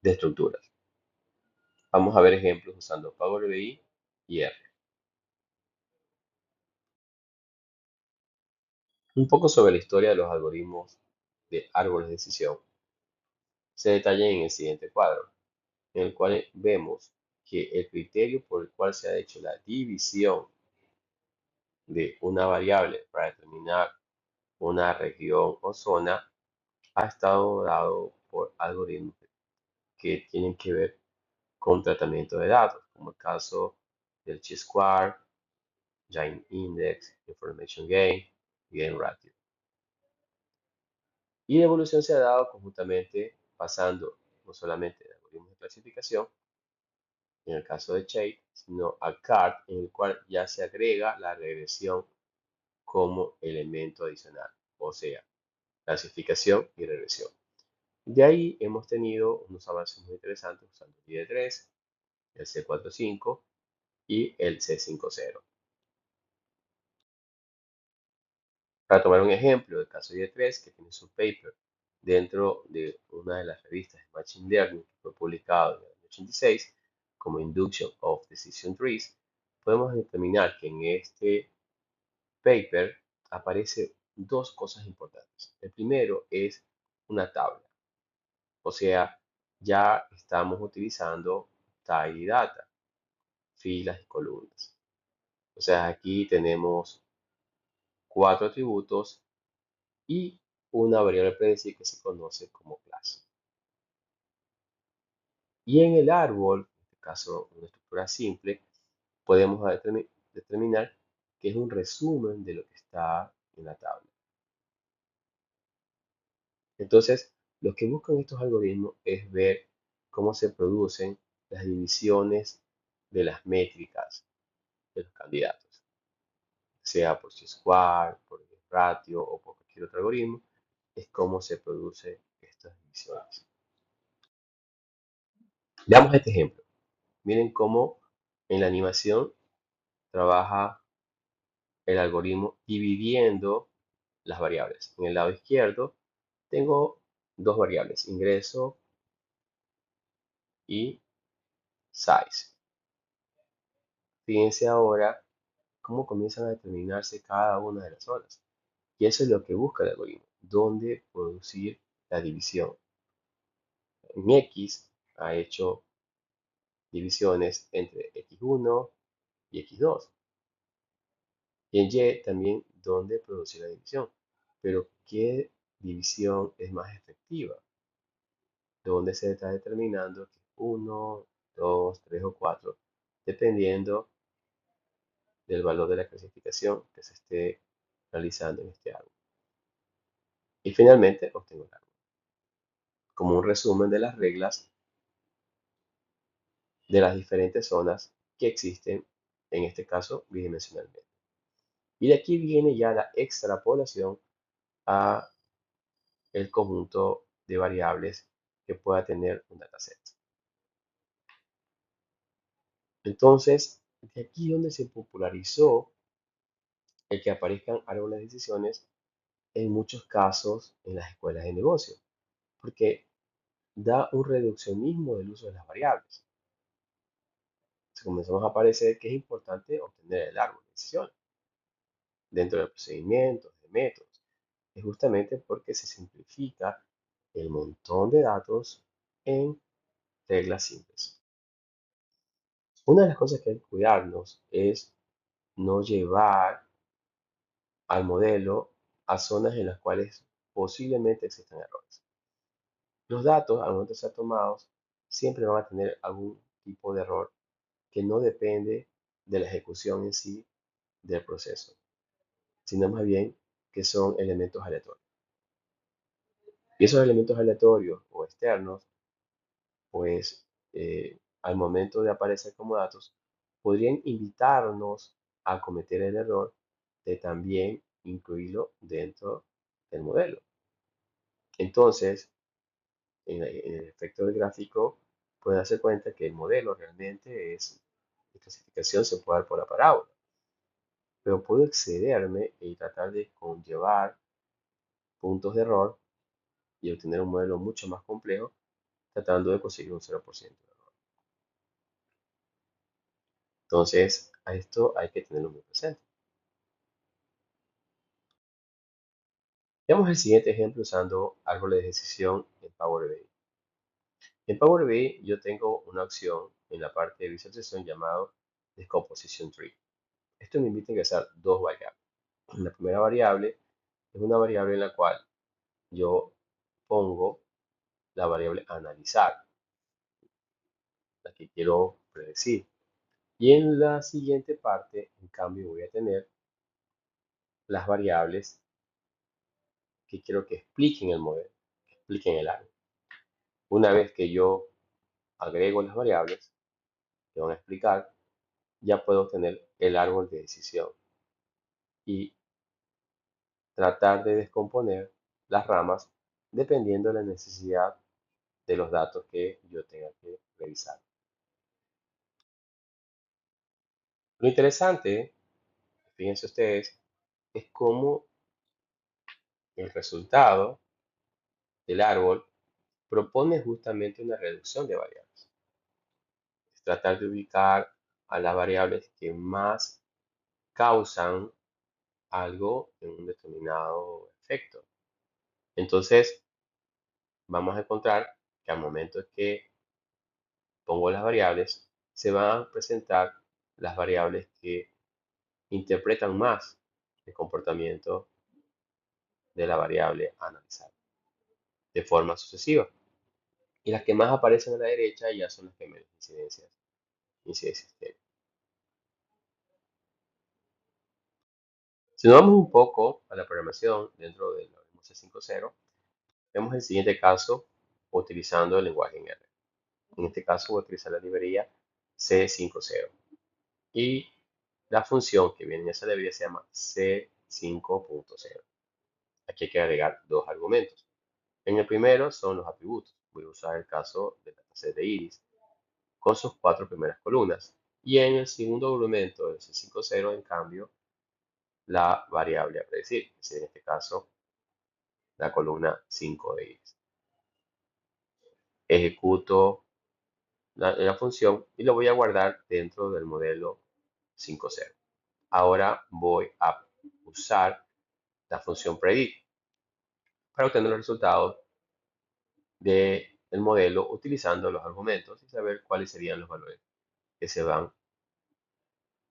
de estructuras. Vamos a ver ejemplos usando Power BI y R. Un poco sobre la historia de los algoritmos de árboles de decisión se detalla en el siguiente cuadro, en el cual vemos que el criterio por el cual se ha hecho la división de una variable para determinar una región o zona ha estado dado por algoritmos que tienen que ver con tratamiento de datos, como el caso del chi-square, Giant Index, Information Gain y Gain Ratio. Y la evolución se ha dado conjuntamente pasando no solamente de algoritmos de clasificación, en el caso de Shade, sino a CART, en el cual ya se agrega la regresión como elemento adicional, o sea, clasificación y regresión. De ahí hemos tenido unos avances muy interesantes usando el IE3, el C45 y el C50. Para tomar un ejemplo del caso IE3, que tiene su paper dentro de una de las revistas de Machine Learning que fue publicado en el año 86 como Induction of Decision Trees, podemos determinar que en este paper aparece dos cosas importantes. El primero es una tabla, o sea, ya estamos utilizando tidy data, filas y columnas. O sea, aquí tenemos cuatro atributos y una variable predecir que se conoce como clase. Y en el árbol, en este caso una estructura simple, podemos determinar que es un resumen de lo que está en la tabla. Entonces, lo que buscan estos algoritmos es ver cómo se producen las divisiones de las métricas de los candidatos, sea por chi-square, por ratio o por cualquier otro algoritmo, es cómo se producen estas divisiones. Veamos este ejemplo. Miren cómo en la animación trabaja el algoritmo dividiendo las variables. En el lado izquierdo tengo dos variables, ingreso y size. Fíjense ahora cómo comienzan a determinarse cada una de las zonas. Y eso es lo que busca el algoritmo, dónde producir la división. En X ha hecho divisiones entre X1 y X2. Y en Y también dónde producir la división. Pero ¿qué división es más efectiva? Donde se está determinando que 1, 2, 3 o 4, dependiendo del valor de la clasificación que se esté realizando en este árbol. Y finalmente obtengo el árbol, como un resumen de las reglas de las diferentes zonas que existen, en este caso bidimensionalmente. Y de aquí viene ya la extrapolación a el conjunto de variables que pueda tener un dataset. Entonces, de aquí donde se popularizó el que aparezcan árboles de decisiones en muchos casos en las escuelas de negocio, porque da un reduccionismo del uso de las variables. Comenzamos a aparecer que es importante obtener el árbol de decisiones dentro de procedimientos, de métodos. Es justamente porque se simplifica el montón de datos en reglas simples. Una de las cosas que hay que cuidarnos es no llevar al modelo a zonas en las cuales posiblemente existan errores. Los datos, al momento de ser tomados, siempre van a tener algún tipo de error que no depende de la ejecución en sí del proceso, sino más bien que son elementos aleatorios. Y esos elementos aleatorios o externos, pues al momento de aparecer como datos, podrían invitarnos a cometer el error de también incluirlo dentro del modelo. Entonces, en el efecto del gráfico, pueden darse cuenta que el modelo realmente es de clasificación, se puede dar por la parábola, pero puedo excederme y tratar de conllevar puntos de error y obtener un modelo mucho más complejo, tratando de conseguir un 0% de error. Entonces, a esto hay que tenerlo muy presente. Veamos el siguiente ejemplo usando árboles de decisión en Power BI. En Power BI yo tengo una opción en la parte de visualización llamado Decomposition Tree. Esto me invita a ingresar dos variables. La primera variable es una variable en la cual yo pongo la variable analizar, la que quiero predecir. Y en la siguiente parte, en cambio, voy a tener las variables que quiero que expliquen el modelo, que expliquen el área. Una vez que yo agrego las variables que van a explicar, ya puedo obtener el árbol de decisión y tratar de descomponer las ramas dependiendo de la necesidad de los datos que yo tenga que revisar. Lo interesante, fíjense ustedes, es cómo el resultado del árbol propone justamente una reducción de variables. Es tratar de ubicar a las variables que más causan algo en un determinado efecto. Entonces, vamos a encontrar que al momento que pongo las variables, se van a presentar las variables que interpretan más el comportamiento de la variable a analizar de forma sucesiva. Y las que más aparecen a la derecha ya son las que menos incidencias tienen. Si nos vamos un poco a la programación dentro del C5.0, vemos el siguiente caso utilizando el lenguaje en R. En este caso voy a utilizar la librería C5.0 y la función que viene en esa librería se llama C5.0. Aquí hay que agregar dos argumentos. En el primero son los atributos. Voy a usar el caso del dataset de Iris con sus cuatro primeras columnas. Y en el segundo argumento del C5.0, en cambio, la variable a predecir, es decir, en este caso, la columna 5 de Iris. Ejecuto la función y lo voy a guardar dentro del modelo 5.0. Ahora voy a usar la función predict para obtener los resultados del modelo utilizando los argumentos y saber cuáles serían los valores que se van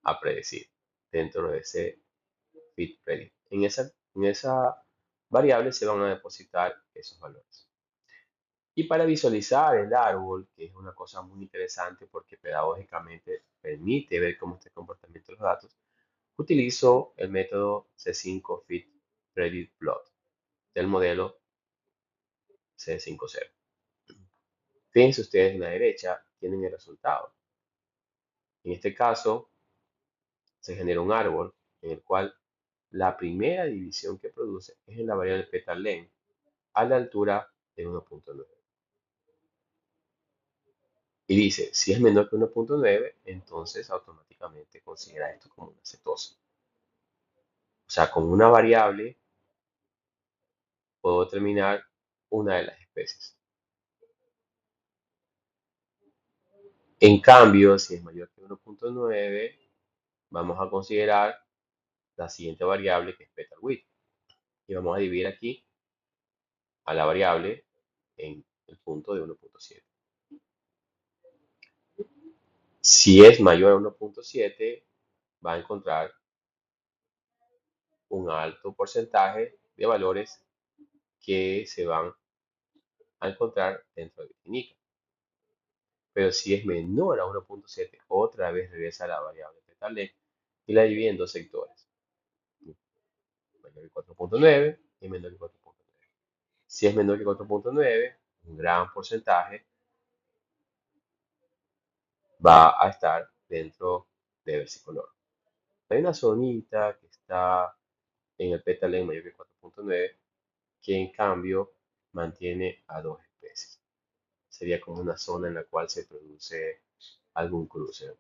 a predecir dentro de ese fit predict. En esa variable se van a depositar esos valores. Y para visualizar el árbol, que es una cosa muy interesante porque pedagógicamente permite ver cómo está el comportamiento de los datos, utilizo el método C5 Fit Predict Plot del modelo C5.0. Fíjense ustedes en la derecha, tienen el resultado. En este caso, se genera un árbol en el cual la primera división que produce es en la variable petal a la altura de 1.9. Y dice, si es menor que 1.9, entonces automáticamente considera esto como una cetosa. O sea, con una variable puedo determinar una de las especies. En cambio, si es mayor que 1.9, vamos a considerar la siguiente variable que es petal width. Y vamos a dividir aquí a la variable en el punto de 1.7. Si es mayor a 1.7, va a encontrar un alto porcentaje de valores que se van a encontrar dentro de Bitinica. Pero si es menor a 1.7, otra vez regresa a la variable petal y la divide en dos sectores, mayor que 4.9 y menor que 4.9. Si es menor que 4.9, un gran porcentaje va a estar dentro de versicolor. Hay una zonita que está en el petal mayor que 4.9 que en cambio mantiene a dos especies. Sería como una zona en la cual se produce algún cruce.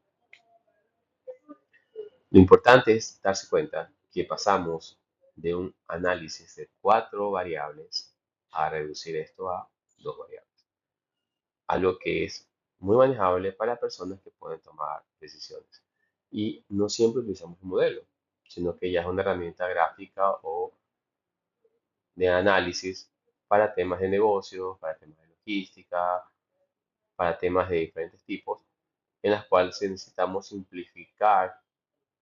Lo importante es darse cuenta que pasamos de un análisis de cuatro variables a reducir esto a dos variables. algo que es muy manejable para personas que pueden tomar decisiones. Y no siempre utilizamos un modelo, sino que ya es una herramienta gráfica o de análisis para temas de negocios, para temas de logística, para temas de diferentes tipos, en las cuales necesitamos simplificar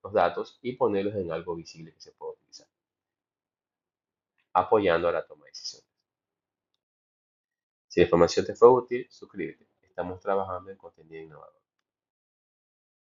los datos y ponerlos en algo visible que se pueda utilizar, apoyando a la toma de decisiones. Si la información te fue útil, suscríbete. Estamos trabajando en contenido innovador.